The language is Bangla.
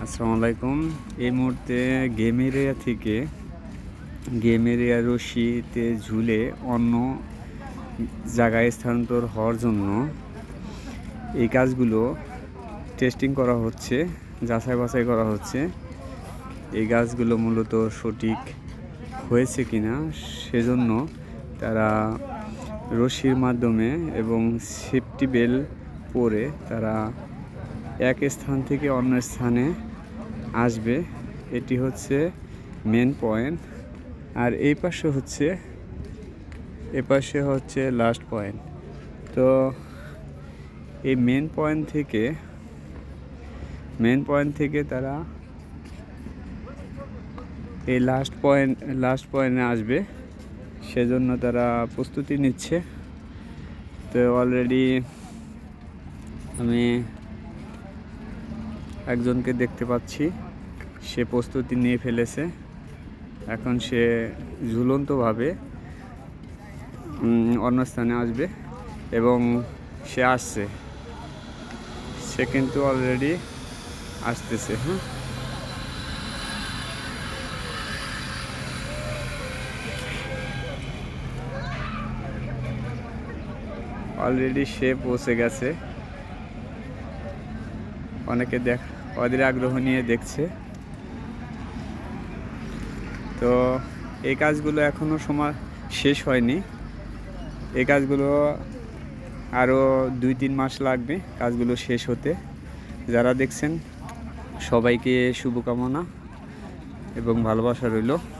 আসসালামু আলাইকুম। এই মুহূর্তে গেম এরিয়া থেকে গেম এরিয়া রশিতে ঝুলে অন্য জায়গায় স্থানান্তর হওয়ার জন্য এই কাজগুলো টেস্টিং করা হচ্ছে, যাচাই বাছাই করা হচ্ছে। এই গাছগুলো মূলত সঠিক হয়েছে কিনা সেজন্য তারা রশির মাধ্যমে এবং সেফটি বেল্ট পরে তারা এক স্থান থেকে অন্য স্থানে আসবে। এটি হচ্ছে মেন পয়েন্ট, আর এই পাশে হচ্ছে লাস্ট পয়েন্ট। তো এই মেন পয়েন্ট থেকে তারা এই লাস্ট পয়েন্টে আসবে, সেজন্য তারা প্রস্তুতি নিচ্ছে। তো অলরেডি আমি একজনকে দেখতে পাচ্ছি, সে প্রস্তুতি নিয়ে ফেলেছে। এখন সে ঝুলন্তভাবে অন্য স্থানে আসবে এবং সে আসছে, সে কিন্তু অলরেডি আসতেছে। অলরেডি সে পৌঁছে গেছে। অনেকে ওদের আগ্রহ নিয়ে দেখছে। তো এই কাজগুলো এখনও সময় শেষ হয়নি। এই কাজগুলো আরও 2-3 মাস লাগবে কাজগুলো শেষ হতে। যারা দেখছেন সবাইকে শুভকামনা এবং ভালোবাসা রইল।